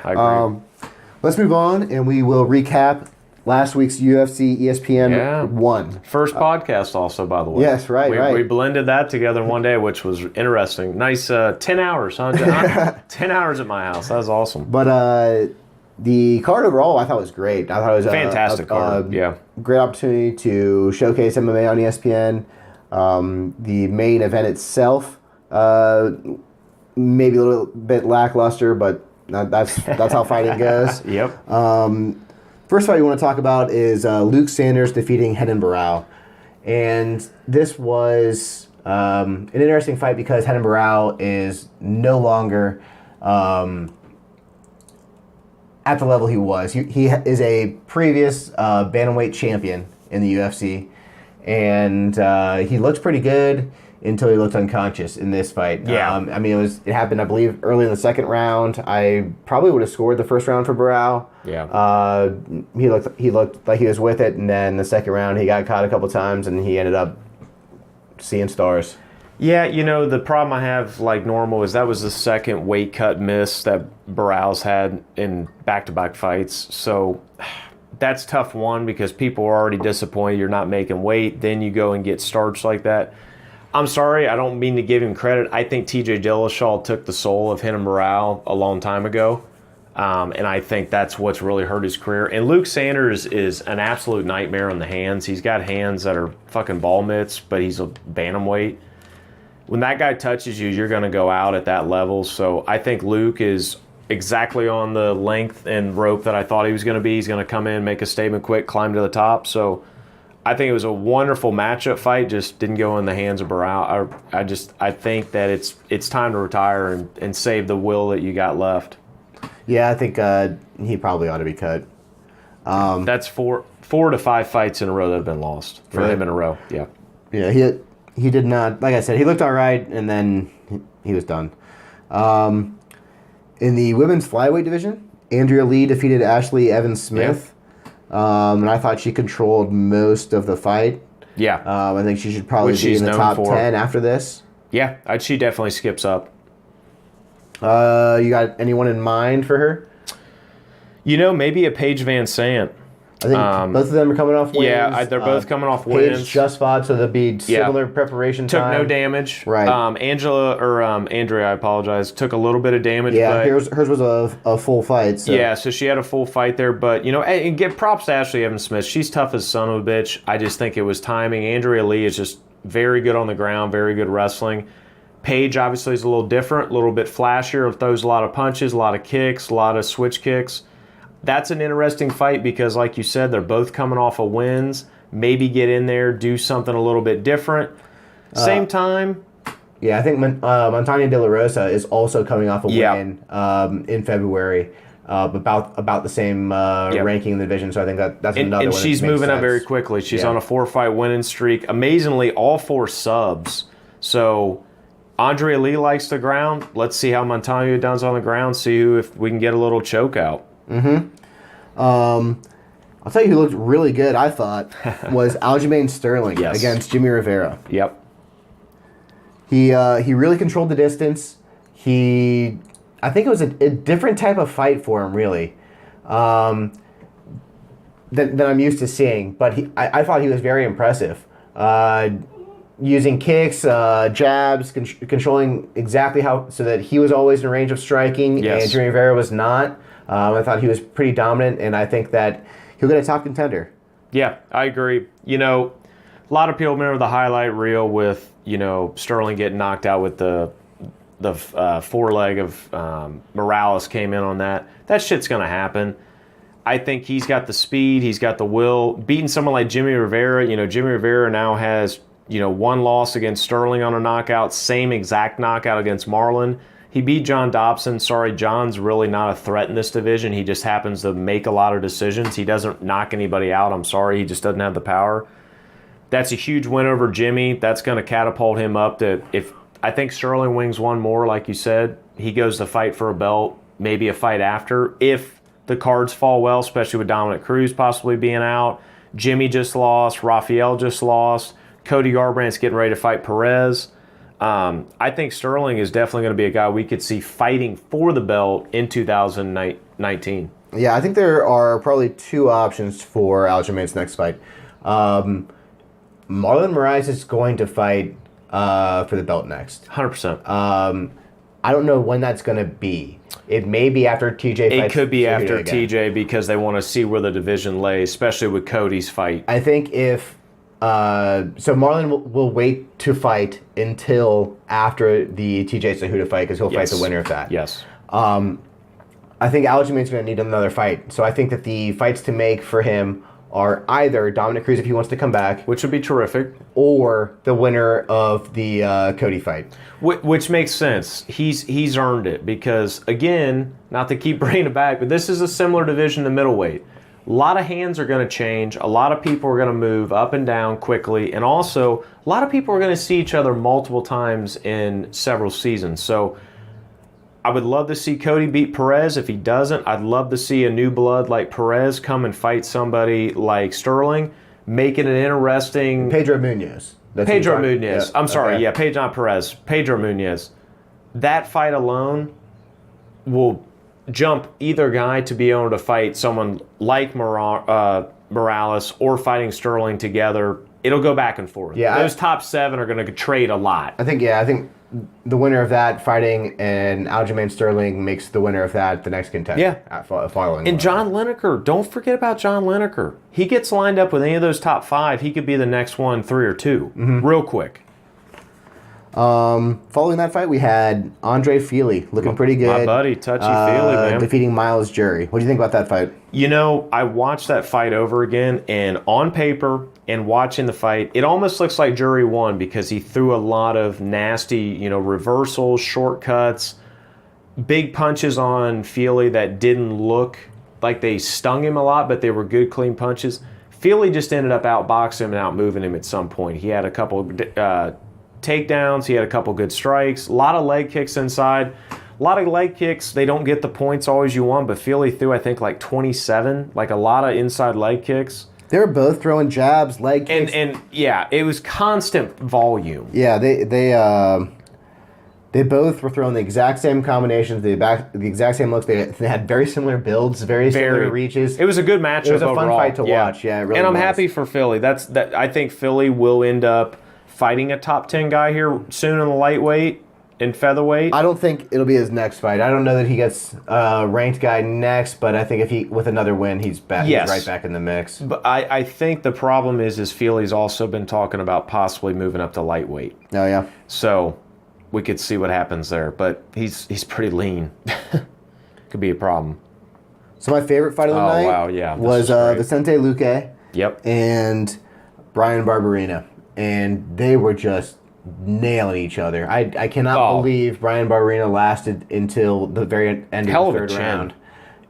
I agree. Let's move on, and we will recap last week's UFC ESPN1. First podcast also, by the way. Yes, right. We blended that together in one day, which was interesting. Nice 10 hours, huh, John? 10 hours at my house. That was awesome. But the card overall, I thought was great. I thought it was fantastic card. Great opportunity to showcase MMA on ESPN. The main event itself, maybe a little bit lackluster, but that's how fighting goes. Yep. First fight you want to talk about is Luque Sanders defeating Renan Barão. And this was an interesting fight because Renan Barão is no longer at the level he was. He is a previous bantamweight champion in the UFC, and he looked pretty good until he looked unconscious in this fight. Yeah. I mean, it happened, I believe, early in the second round. I probably would have scored the first round for Barão. Yeah. He looked like he was with it, and then the second round he got caught a couple times, and he ended up seeing stars. Yeah, the problem I have, like normal, is that was the second weight cut miss that Barão's had in back-to-back fights. So that's tough one because people are already disappointed you're not making weight. Then you go and get starched like that. I'm sorry, I don't mean to give him credit. I think TJ Dillashaw took the soul of Renan Barão a long time ago. And I think that's what's really hurt his career. And Luque Sanders is an absolute nightmare on the hands. He's got hands that are fucking ball mitts, but he's a bantamweight. When that guy touches you, you're going to go out at that level. So I think Luque is exactly on the length and rope that I thought he was going to be. He's going to come in, make a statement quick, climb to the top. So I think it was a wonderful matchup fight, just didn't go in the hands of Barão. I think that it's time to retire and save the will that you got left. Yeah, I think he probably ought to be cut. That's four to five fights in a row that have been lost for him in a row. Yeah. Yeah, he did not, like I said, he looked all right, and then he was done. In the women's flyweight division, Andrea Lee defeated Ashlee EvansSmith. And I thought she controlled most of the fight. Yeah. I think she should probably be in the top 10 after this. Yeah, she definitely skips up. You got anyone in mind for her? Maybe a Paige Vanzant. I think both of them are coming off wins. Yeah, they're both coming off wins. Paige just fought, so there'll be similar preparation Took time. no damage. Right. Andrea, I apologize, took a little bit of damage. Yeah, but hers was a full fight. So. Yeah, so she had a full fight there. But, and give props to Ashlee EvansSmith. She's tough as son of a bitch. I just think it was timing. Andrea Lee is just very good on the ground, very good wrestling. Paige, obviously, is a little different, a little bit flashier, throws a lot of punches, a lot of kicks, a lot of switch kicks. That's an interesting fight because, like you said, they're both coming off of wins. Maybe get in there, do something a little bit different. Same time. Yeah, I think Montana De La Rosa is also coming off a win in February. About the same ranking in the division, so I think that's another one. And she's moving up very quickly. She's on a 4-fight winning streak. Amazingly, all 4 subs. So Andrea Lee likes the ground. Let's see how Montana does on the ground. See if we can get a little choke out. Mm-hmm. I'll tell you who looked really good, I thought, was Aljamain Sterling against Jimmy Rivera. Yep. He really controlled the distance. I think it was a different type of fight for him, really, than I'm used to seeing. But I thought he was very impressive. Using kicks, jabs, controlling exactly so that he was always in range of striking, and Jimmy Rivera was not. I thought he was pretty dominant, and I think that he'll get a top contender. Yeah, I agree. A lot of people remember the highlight reel with, Sterling getting knocked out with the foreleg of Morales came in on that. That shit's going to happen. I think he's got the speed. He's got the will. Beating someone like Jimmy Rivera, Jimmy Rivera now has, one loss against Sterling on a knockout, same exact knockout against Marlon. He beat John Dobson. Sorry, John's really not a threat in this division. He just happens to make a lot of decisions. He doesn't knock anybody out. I'm sorry. He just doesn't have the power. That's a huge win over Jimmy. That's going to catapult him up to, if I think Sterling wins one more, like you said, he goes to fight for a belt, maybe a fight after. If the cards fall well, especially with Dominic Cruz possibly being out. Jimmy just lost. Rafael just lost. Cody Garbrandt's getting ready to fight Perez. I think Sterling is definitely going to be a guy we could see fighting for the belt in 2019. 19. Yeah, I think there are probably two options for Aljamain's next fight. Marlon Moraes is going to fight for the belt next. 100%. I don't know when that's going to be. It may be after TJ fights. It could be after again. TJ because they want to see where the division lays, especially with Cody's fight. I think if... so Marlon will wait to fight until after the TJ Cejudo fight because he'll fight the winner of that. Yes. I think Aljamain's going to need another fight. So I think that the fights to make for him are either Dominic Cruz if he wants to come back, Which would be terrific. or the winner of the Cody fight. Which makes sense. He's earned it because, again, not to keep bringing it back, but this is a similar division to middleweight. A lot of hands are going to change. A lot of people are going to move up and down quickly. And also, a lot of people are going to see each other multiple times in several seasons. So I would love to see Cody beat Perez. If he doesn't, I'd love to see a new blood like Perez come and fight somebody like Sterling, make it an interesting... Pedro Munoz. Pedro Munoz. Yeah. I'm sorry. Okay. Yeah, not Perez. Pedro Munoz. That fight alone will jump either guy to be able to fight someone like Morales or fighting Sterling together. It'll go back and forth. Yeah, Those top 7 are going to trade a lot. I think the winner of that fighting and Aljamain Sterling makes the winner of that the next contender. Yeah. Following. And John Lineker, don't forget about John Lineker. He gets lined up with any of those top 5, he could be the next one, 3 or 2, real quick. Following that fight, we had Andre Feely looking pretty good. My buddy, touchy-feely, man. Defeating Miles Jury. What do you think about that fight? You know, I watched that fight over again, and on paper and watching the fight, it almost looks like Jury won because he threw a lot of nasty, reversals, shortcuts, big punches on Feely that didn't look like they stung him a lot, but they were good, clean punches. Feely just ended up outboxing him and outmoving him at some point. He had a couple takedowns, he had a couple good strikes, a lot of leg kicks inside. A lot of leg kicks, they don't get the points always you want, but Feely threw, I think, like 27, like a lot of inside leg kicks. They were both throwing jabs, leg kicks. And yeah, it was constant volume. Yeah, they both were throwing the exact same combinations, the exact same looks. They had very similar builds, very similar reaches. It was a good matchup. It was a fun overall. fight to watch. Yeah, it really and I'm was. happy for Feely. I think Feely will end up fighting a top 10 guy here soon in the lightweight and featherweight. I don't think it'll be his next fight. I don't know that he gets a ranked guy next, but I think if he with another win, he's back. Yes. He's right back in the mix. But I think the problem is Feely's also been talking about possibly moving up to lightweight. Oh yeah. So we could see what happens there. But he's pretty lean. Could be a problem. So my favorite fight of the night was Vicente Luque and Brian Barbarina. And they were just nailing each other. I cannot believe Brian Barbarina lasted until the very end of the third round.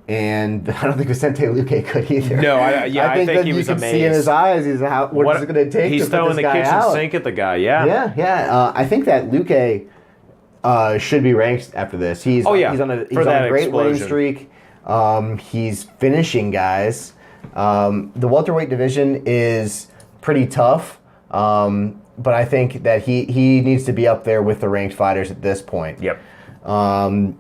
And I don't think Vicente Luque could either. No, I think he was amazed. You could see in his eyes, what is it going to take to put this guy out? He's throwing the kitchen sink at the guy, Yeah. I think that Luque should be ranked after this. He's on a great winning streak. He's finishing guys. The welterweight division is pretty tough. But I think that he needs to be up there with the ranked fighters at this point. Yep.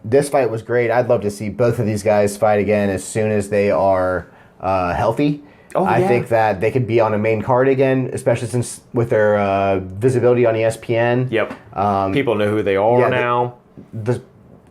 This fight was great. I'd love to see both of these guys fight again as soon as they are healthy. I think that they could be on a main card again, especially since with their visibility on ESPN. Yep. People know who they are now.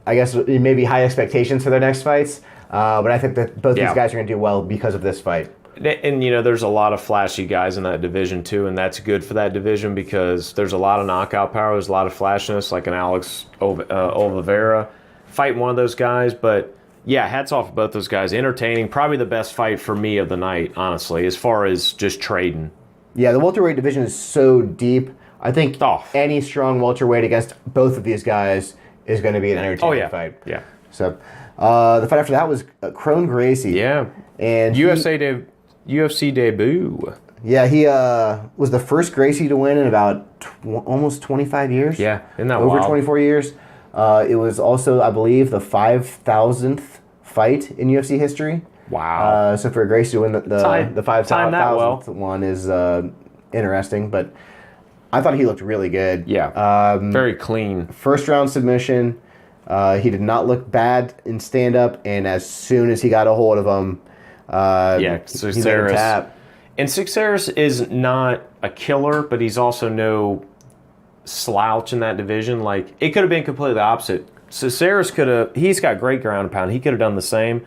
I guess maybe high expectations for their next fights. But I think that both these guys are going to do well because of this fight. And, there's a lot of flashy guys in that division, too, and that's good for that division because there's a lot of knockout power. There's a lot of flashiness, like an Alex Oliveira. Fight one of those guys, but, yeah, hats off to both those guys. Entertaining, probably the best fight for me of the night, honestly, as far as just trading. Yeah, the welterweight division is so deep. I think any strong welterweight against both of these guys is going to be an entertaining fight. Yeah. So, the fight after that was Crone Gracie. Yeah. And UFC debut. Yeah, he was the first Gracie to win in about almost 25 years. Yeah, isn't that over wild? 24 years. It was also, I believe, the 5,000th fight in UFC history. Wow. So for Gracie to win the 5,000th one is interesting, but I thought he looked really good. Yeah, very clean. First round submission. He did not look bad in stand-up, and as soon as he got a hold of him, so he let him tap. And Cixeras is not a killer, but he's also no slouch in that division. Like, it could have been completely the opposite. Cixeras could have, he's got great ground and pound. He could have done the same.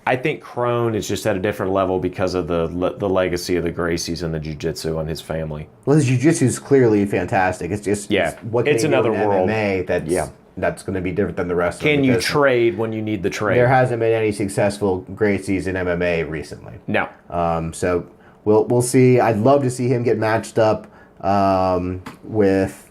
I think Crone is just at a different level because of the legacy of the Gracies and the jiu-jitsu and his family. Well, his jiu-jitsu is clearly fantastic. It's just what it's another world. MMA that's going to be different than the rest of them. Can you trade when you need the trade? There hasn't been any successful Gracies in MMA recently. No. So we'll see. I'd love to see him get matched up with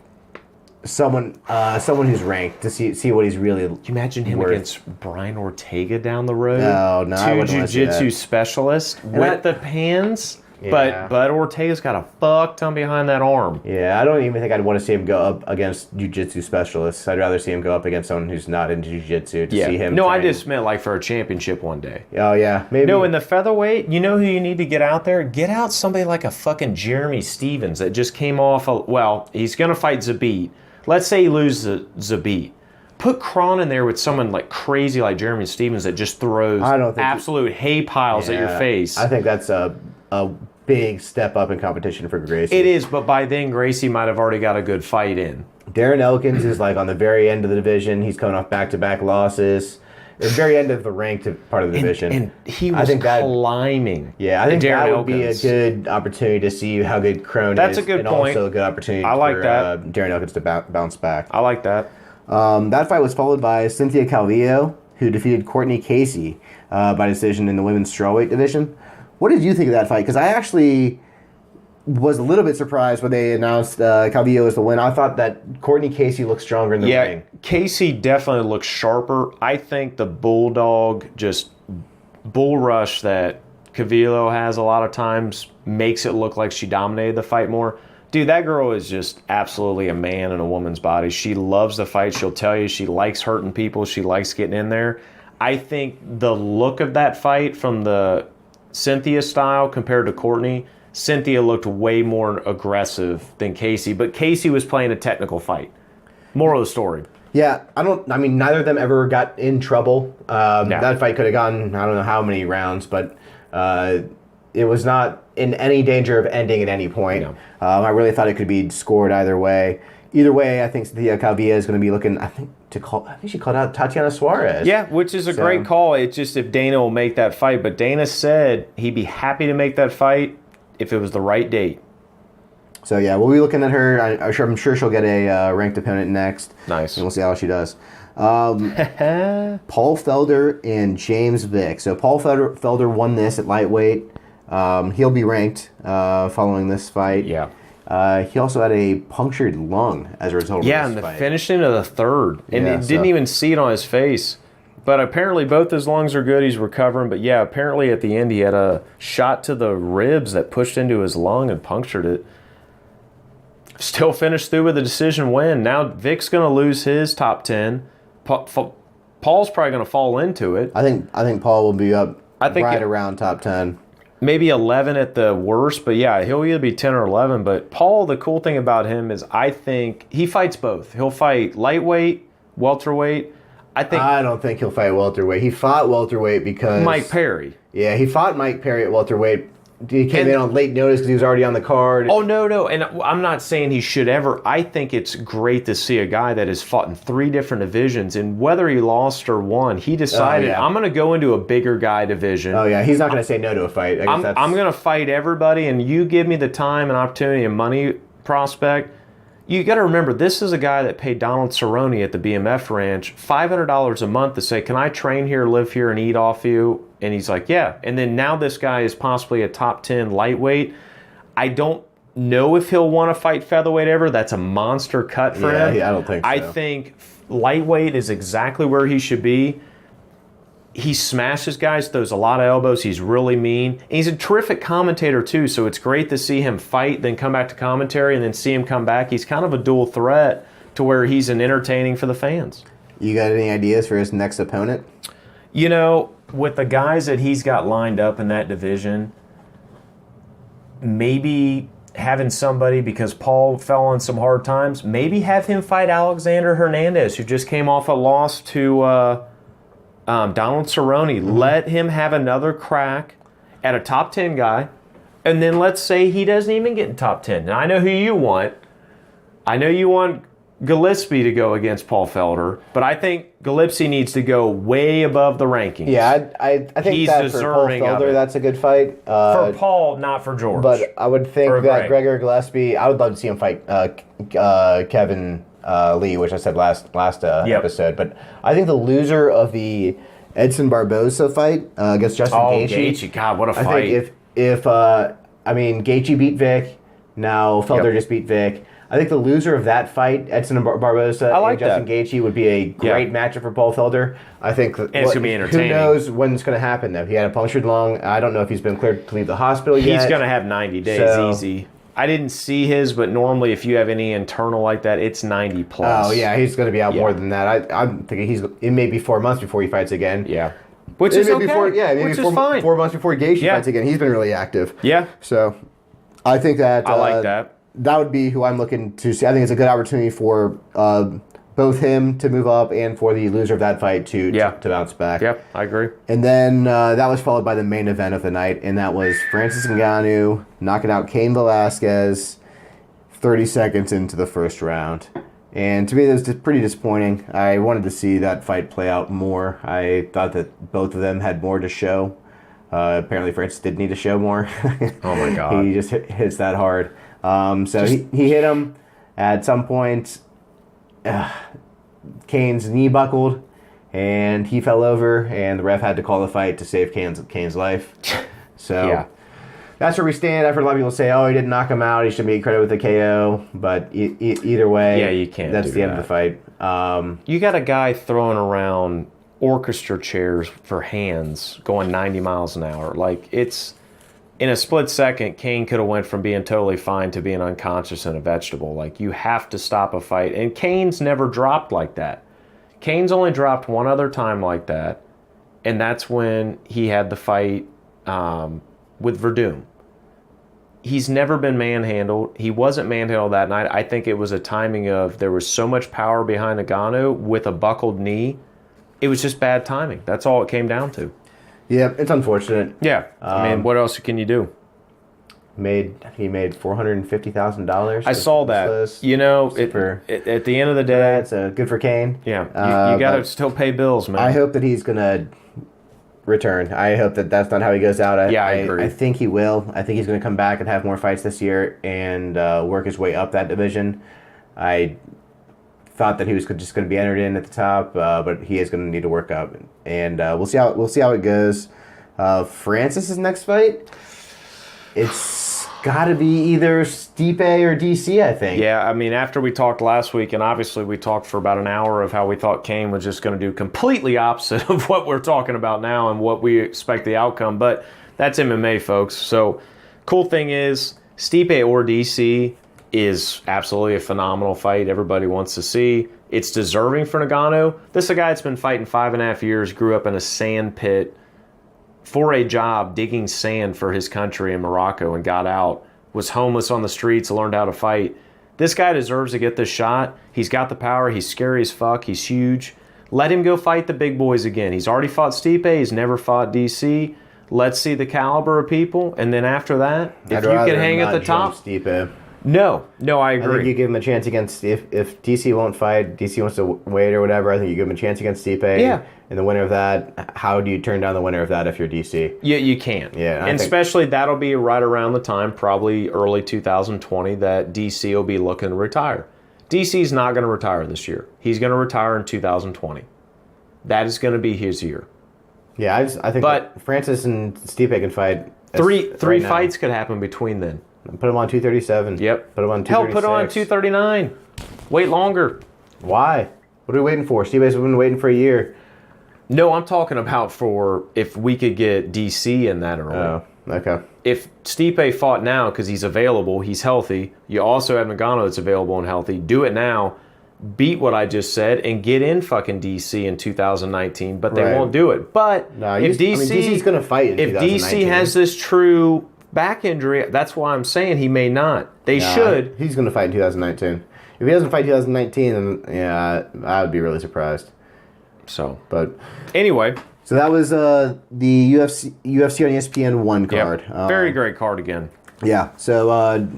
someone who's ranked to see what he's really. Can you imagine him worth. Against Brian Ortega down the road? No, I wouldn't want to see jiu-jitsu that. specialists with the pans. Yeah. But Ortega's got a fuck ton behind that arm. Yeah, I don't even think I'd want to see him go up against jiu-jitsu specialists. I'd rather see him go up against someone who's not into jiu-jitsu to see him. No, train. I just meant like for a championship one day. Oh yeah, maybe. No, in the featherweight, you know who you need to get out there? Get out somebody like a fucking Jeremy Stevens that just came off. He's gonna fight Zabit. Let's say he loses Zabit. Put Cron in there with someone like crazy like Jeremy Stevens that just throws absolute hay piles at your face. I think that's a big step up in competition for Gracie. It is, but by then Gracie might have already got a good fight in. Darren Elkins is like on the very end of the division. He's coming off back-to-back losses. The very end of the ranked part of the division. And he was climbing. I think Darren that would be a Elkins. good opportunity to see how good Crone is. That's a good and point. Also a good opportunity I like for that. Darren Elkins to bounce back. I like that. That fight was followed by Cynthia Calvillo, who defeated Courtney Casey by decision in the women's strawweight division. What did you think of that fight? Because I actually was a little bit surprised when they announced Calvillo as the win. I thought that Courtney Casey looked stronger in the ring. Casey definitely looks sharper. I think the bulldog, just bull rush that Calvillo has a lot of times makes it look like she dominated the fight more. Dude, that girl is just absolutely a man in a woman's body. She loves the fight. She'll tell you she likes hurting people. She likes getting in there. I think the look of that fight from the Cynthia style compared to Courtney, Cynthia looked way more aggressive than Casey, but Casey was playing a technical fight. Moral of the story. Yeah, neither of them ever got in trouble. That fight could have gone, I don't know how many rounds, but it was not in any danger of ending at any point. No. I really thought it could be scored either way. Either way, I think Cynthia Calvillo is going to be looking, I think she called out Tatiana Suarez. Yeah, which is a great call. It's just if Dana will make that fight. But Dana said he'd be happy to make that fight if it was the right date. So yeah, we'll be looking at her. I'm sure she'll get a ranked opponent next. Nice. And we'll see how she does. Paul Felder and James Vick. So Paul Felder won this at lightweight. He'll be ranked following this fight. Yeah. He also had a punctured lung as a result of this and the fight. finishing of the third. And it didn't even see it on his face. But apparently both his lungs are good. He's recovering. But yeah, apparently at the end he had a shot to the ribs that pushed into his lung and punctured it. Still finished through with a decision win. Now Vic's going to lose his top 10. Paul's probably going to fall into it. I think Paul will be up around top 10. Maybe 11 at the worst, but yeah, he'll either be 10 or 11. But Paul, the cool thing about him is I think he fights both. He'll fight lightweight, welterweight. I don't think he'll fight welterweight. He fought welterweight because Mike Perry. Yeah, he fought Mike Perry at welterweight. He came in on late notice because he was already on the card. Oh, no. And I'm not saying he should ever. I think it's great to see a guy that has fought in 3 different divisions, and whether he lost or won, he decided, I'm going to go into a bigger guy division. Oh, yeah. He's not going to say no to a fight. I'm going to fight everybody, and you give me the time and opportunity and money prospect. You got to remember, this is a guy that paid Donald Cerrone at the BMF ranch $500 a month to say, can I train here, live here, and eat off you? And he's like, yeah. And then now this guy is possibly a top 10 lightweight. I don't know if he'll want to fight featherweight ever. That's a monster cut for him. Yeah, I don't think so. I think lightweight is exactly where he should be. He smashes guys, throws a lot of elbows. He's really mean. And he's a terrific commentator, too, so it's great to see him fight, then come back to commentary, and then see him come back. He's kind of a dual threat to where he's an entertaining for the fans. You got any ideas for his next opponent? You know, with the guys that he's got lined up in that division, maybe having somebody, because Paul fell on some hard times, maybe have him fight Alexander Hernandez, who just came off a loss to Donald Cerrone. Mm-hmm. Let him have another crack at a top 10 guy, and then let's say he doesn't even get in top 10. Now, I know who you want. I know you want Gillespie to go against Paul Felder, but I think Gillespie needs to go way above the rankings. Yeah, I think he's that for Paul deserving of Felder, it. that's a good fight. For Paul, not for George. But I would think Or that Greg. Gregor Gillespie, I would love to see him fight Kevin Lee, which I said last episode. But I think the loser of the Edson Barboza fight against Justin Gaethje. God, what a fight. I think if Gaethje beat Vic, now Felder just beat Vic. I think the loser of that fight, Edson and Barboza, and Justin Gaethje, would be a great matchup for Paul Felder. I think it's going to be entertaining. Who knows when it's going to happen, though. He had a punctured lung. I don't know if he's been cleared to leave the hospital yet. He's going to have 90 days easy. I didn't see his, but normally if you have any internal like that, it's 90 plus. Oh, yeah, he's going to be out more than that. I'm thinking it may be 4 months before he fights again. Yeah. Which is okay. Which is fine. 4 months before Gaethje fights again. He's been really active. Yeah. So I think that... I like that. That would be who I'm looking to see. I think it's a good opportunity for both him to move up and for the loser of that fight to bounce back. Yep, I agree. And then that was followed by the main event of the night, and that was Francis Ngannou knocking out Cain Velasquez 30 seconds into the first round. And to me, that was pretty disappointing. I wanted to see that fight play out more. I thought that both of them had more to show. Apparently, Francis did need to show more. Oh, my God. He just hits that hard. He hit him at some point. Cain's knee buckled, and he fell over, and the ref had to call the fight to save Cain's life. So that's where we stand. I've heard a lot of people say, "Oh, he didn't knock him out. He should be credited with the KO." But either way, you can't. That's the end of the fight. You got a guy throwing around orchestra chairs for hands, going 90 miles an hour. Like it's. In a split second, Cain could have went from being totally fine to being unconscious and a vegetable. Like, you have to stop a fight. And Cain's never dropped like that. Cain's only dropped one other time like that, and that's when he had the fight with Verdum. He's never been manhandled. He wasn't manhandled that night. I think it was a timing of there was so much power behind Ngannou with a buckled knee. It was just bad timing. That's all it came down to. Yeah, it's unfortunate. Yeah, I mean, what else can you do? He made $450,000. I saw that. You know, at the end of the day, it's good for Cain. Yeah, you got to still pay bills, man. I hope that he's gonna return. I hope that that's not how he goes out. I agree. I think he will. I think he's gonna come back and have more fights this year and work his way up that division. I thought that he was just going to be entered in at the top, but he is going to need to work up, and we'll see how it goes. Francis's next fight, it's got to be either Stipe or DC, I think. Yeah, I mean, after we talked last week, and obviously we talked for about an hour of how we thought Cain was just going to do completely opposite of what we're talking about now and what we expect the outcome, but that's MMA, folks. So, cool thing is, Stipe or DC is absolutely a phenomenal fight everybody wants to see. It's deserving for Ngannou. This is a guy that's been fighting 5.5 years, grew up in a sand pit for a job digging sand for his country in Morocco and got out, was homeless on the streets, learned how to fight. This guy deserves to get this shot. He's got the power. He's scary as fuck. He's huge. Let him go fight the big boys again. He's already fought Stipe. He's never fought DC. Let's see the caliber of people. And then after that, if you can hang at the top... Stipe. No, I agree. I think you give him a chance against, if DC won't fight, DC wants to wait or whatever, I think you give him a chance against Stipe. Yeah. And the winner of that, how do you turn down the winner of that if you're DC? You can't. Yeah. And especially that'll be right around the time, probably early 2020, that DC will be looking to retire. DC's not going to retire this year. He's going to retire in 2020. That is going to be his year. Yeah, I think that Francis and Stipe can fight. Three fights could happen between then. Put him on 237. Yep. Put him on 236. Hell, put him on 239. Wait longer. Why? What are we waiting for? Stipe's been waiting for a year. No, I'm talking about for if we could get DC in that early. Oh, okay. If Stipe fought now because he's available, he's healthy. You also have Ngannou that's available and healthy. Do it now. Beat what I just said and get in fucking DC in 2019, but they won't do it. But if DC's going to fight in 2019. DC has this true back injury, that's why I'm saying he may not. They should. He's going to fight in 2019. If he doesn't fight 2019, then I would be really surprised. So, but anyway. So that was the UFC on ESPN1 card. Yep. Very great card again. Yeah. So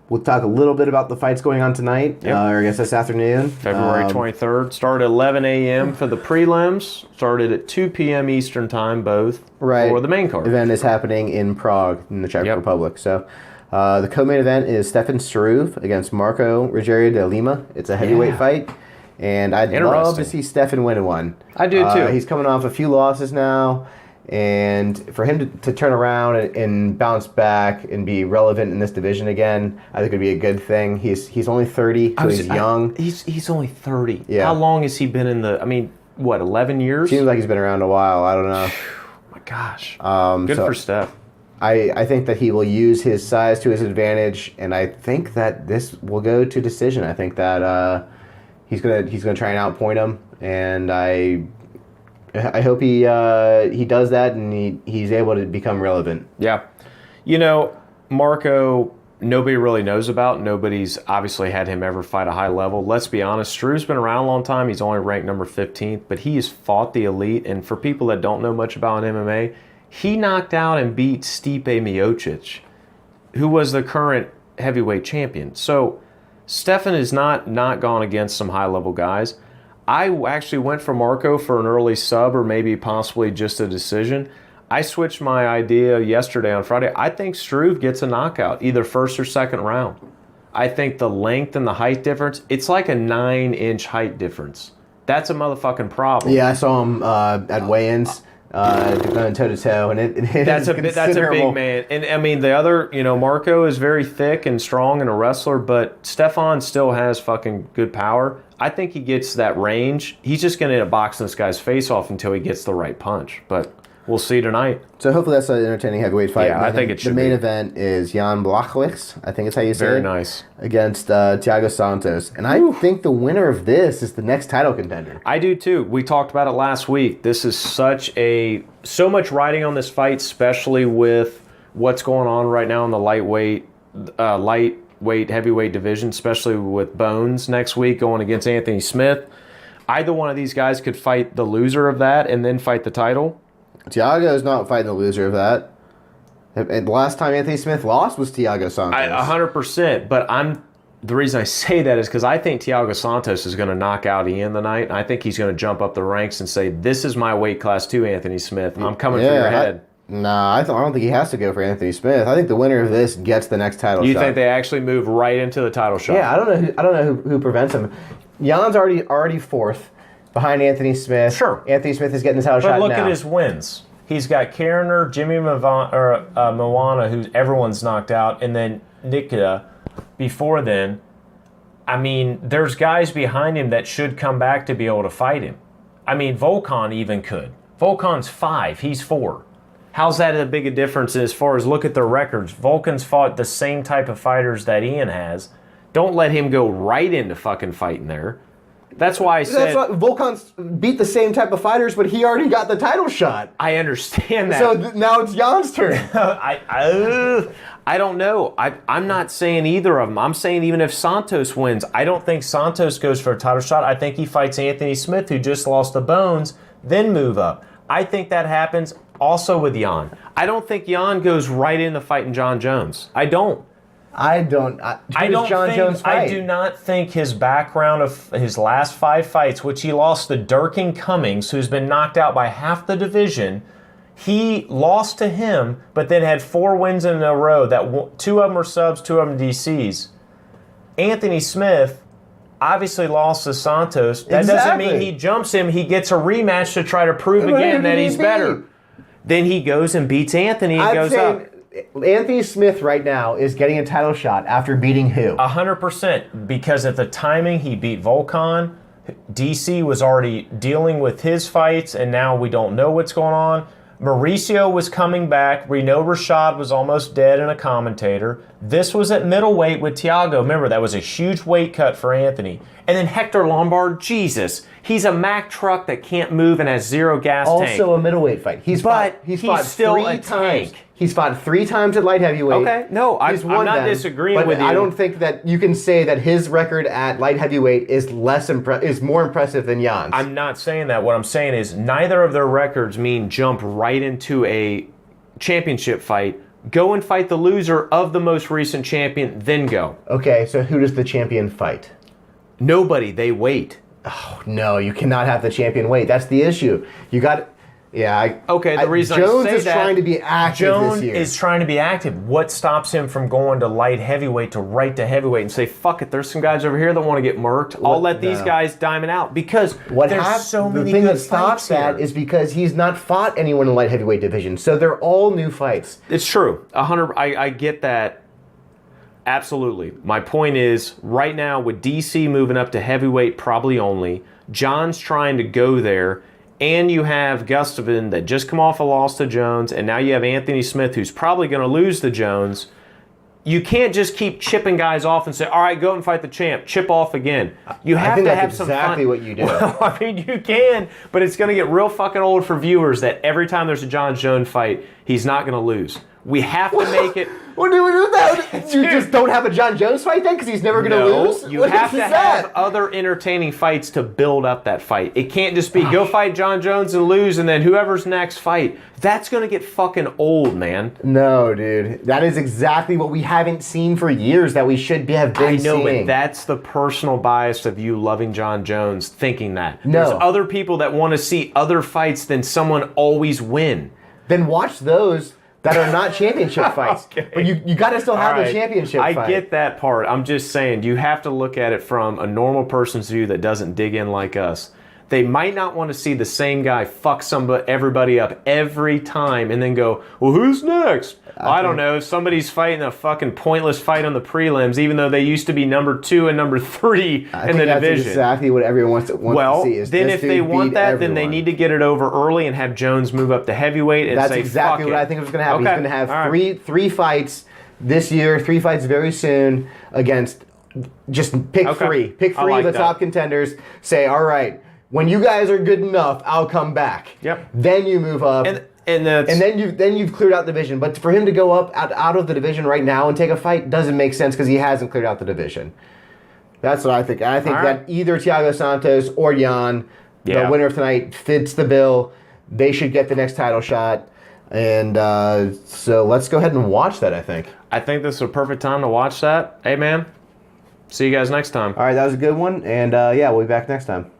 we'll talk a little bit about the fights going on tonight, or I guess this afternoon. February 23rd. Started at 11 a.m. for the prelims. Started at 2 p.m. Eastern time, both for the main card. Event is happening in Prague, in the Czech Republic. So the co-main event is Stefan Struve against Marco Rogério de Lima. It's a heavyweight fight. And I'd love to see Stefan win one. I do too. He's coming off a few losses now. And for him to turn around and bounce back and be relevant in this division again, I think would be a good thing. He's only 30, so he's young. He's only 30. Yeah. How long has he been in the... I mean, what, 11 years? Seems like he's been around a while. I don't know. Oh, my gosh. Good for Steph. I think that he will use his size to his advantage, and I think that this will go to decision. I think that he's gonna try and outpoint him, and I hope he does that and he's able to become relevant. Yeah. Marco, nobody really knows about. Nobody's obviously had him ever fight a high level. Let's be honest, Struve's been around a long time. He's only ranked number 15th, but he has fought the elite. And for people that don't know much about MMA, he knocked out and beat Stipe Miocic, who was the current heavyweight champion. So Stefan has not gone against some high-level guys. I actually went for Marco for an early sub or maybe possibly just a decision. I switched my idea yesterday on Friday. I think Struve gets a knockout, either first or second round. I think the length and the height difference, it's like a 9-inch height difference. That's a motherfucking problem. Yeah, I saw him at weigh-ins. Going toe-to-toe, and that's a big man. And I mean, the other, Marco is very thick and strong and a wrestler, but Stefan still has fucking good power. I think he gets that range. He's just going to end up boxing this guy's face off until he gets the right punch. But we'll see tonight. So hopefully that's an entertaining heavyweight fight. Yeah, I think it should be. The main be. event is Jan Blachowicz, I think it's how you say it. Very nice. Against Thiago Santos. And I think the winner of this is the next title contender. I do too. We talked about it last week. This is so much riding on this fight, especially with what's going on right now in the lightweight, heavyweight division, especially with Bones next week going against Anthony Smith. Either one of these guys could fight the loser of that and then fight the title. Thiago is not fighting the loser of that. And the last time Anthony Smith lost was Thiago Santos. 100%. But the reason I say that is because I think Thiago Santos is going to knock out Ian tonight. And I think he's going to jump up the ranks and say, "This is my weight class too, Anthony Smith. I'm coming for your head." I don't think he has to go for Anthony Smith. I think the winner of this gets the next title shot. You think they actually move right into the title shot? Yeah, I don't know who prevents him. Jan's already fourth. Behind Anthony Smith. Sure. Anthony Smith is getting the title shot now. But look at his wins. He's got Kariner, Jimmy Moana, who everyone's knocked out, and then Nikita before then. I mean, there's guys behind him that should come back to be able to fight him. I mean, Volkan even could. Volkan's 5. He's 4. How's that a big a difference as far as look at their records? Volkan's fought the same type of fighters that Ian has. Don't let him go right into fucking fighting there. That's why I said... Volkan's beat the same type of fighters, but he already got the title shot. I understand that. So now it's Jan's turn. I don't know. I'm not saying either of them. I'm saying even if Santos wins, I don't think Santos goes for a title shot. I think he fights Anthony Smith, who just lost the Bones, then move up. I think that happens also with Jan. I don't think Jan goes right into fighting John Jones. I don't. I don't do not think his background of his last 5 fights, which he lost to Durkin Cummings, who's been knocked out by half the division. He lost to him, but then had 4 wins in a row. That 2 of them were subs, 2 of them DCs. Anthony Smith obviously lost to Santos. That doesn't mean he jumps him. He gets a rematch to try to prove again that he's better. Then he goes and beats Anthony and goes up. Anthony Smith right now is getting a title shot after beating who? 100%. Because at the timing, he beat Volkan. DC was already dealing with his fights, and now we don't know what's going on. Mauricio was coming back. We know Rashad was almost dead and a commentator. This was at middleweight with Thiago. Remember, that was a huge weight cut for Anthony. And then Hector Lombard, Jesus. He's a Mack truck that can't move and has zero gas tank. Also a middleweight fight. He's fought still three a times. tank. He's fought 3 times at light heavyweight. Okay, no, I'm not disagreeing with you. I don't think that you can say that his record at light heavyweight is more impressive than Jan's. I'm not saying that. What I'm saying is neither of their records mean jump right into a championship fight. Go and fight the loser of the most recent champion, then go. Okay, so who does the champion fight? Nobody. They wait. Oh, no, you cannot have the champion wait. That's the issue. You got... Yeah. The reason Jones I say is that, trying to be active Jones this year. is trying to be active. What stops him from going to light heavyweight to right to heavyweight and say, fuck it, there's some guys over here that want to get murked. I'll let these guys diamond out because there's so many the thing good that stops fights that here. is because he's not fought anyone in the light heavyweight division. So they're all new fights. It's true. 100. I get that. Absolutely. My point is, right now with DC moving up to heavyweight probably only, John's trying to go there. And you have Gustafsson that just come off a loss to Jones, and now you have Anthony Smith who's probably going to lose to Jones. You can't just keep chipping guys off and say, all right, go and fight the champ. Chip off again. You have to have some fun. That's exactly what you do. Well, I mean, you can, but it's going to get real fucking old for viewers that every time there's a John Jones fight, he's not going to lose. We have to make it... What do we do that? You just don't have a John Jones fight then because he's never going to lose? You have to have other entertaining fights to build up that fight. It can't just be go fight John Jones and lose and then whoever's next fight. That's going to get fucking old, man. No, dude. That is exactly what we haven't seen for years that we should have been seeing. I know, but that's the personal bias of you loving John Jones thinking that. No. There's other people that want to see other fights than someone always win. Then watch those that are not championship fights. Okay. But you got to still have the championship fight. I get that part. I'm just saying you have to look at it from a normal person's view that doesn't dig in like us. They might not want to see the same guy fuck everybody up every time and then go, well, who's next? I don't know. Somebody's fighting a fucking pointless fight on the prelims, even though they used to be number 2 and number 3 in the division. That's exactly what everyone wants to see. Well, then if they want that, then they need to get it over early and have Jones move up to heavyweight and that's say, exactly fuck what it. I think is going to happen. Okay. He's going to have three fights this year, 3 fights very soon against just pick 3. Pick 3 of the top contenders. Say, all right, when you guys are good enough, I'll come back. Yep. Then you move up. And then you've cleared out the division. But for him to go up out of the division right now and take a fight doesn't make sense because he hasn't cleared out the division. That's what I think. I think that either Thiago Santos or Jan, the winner of tonight, fits the bill. They should get the next title shot. And so let's go ahead and watch that, I think. I think this is a perfect time to watch that. Hey, man. See you guys next time. All right, that was a good one. And we'll be back next time.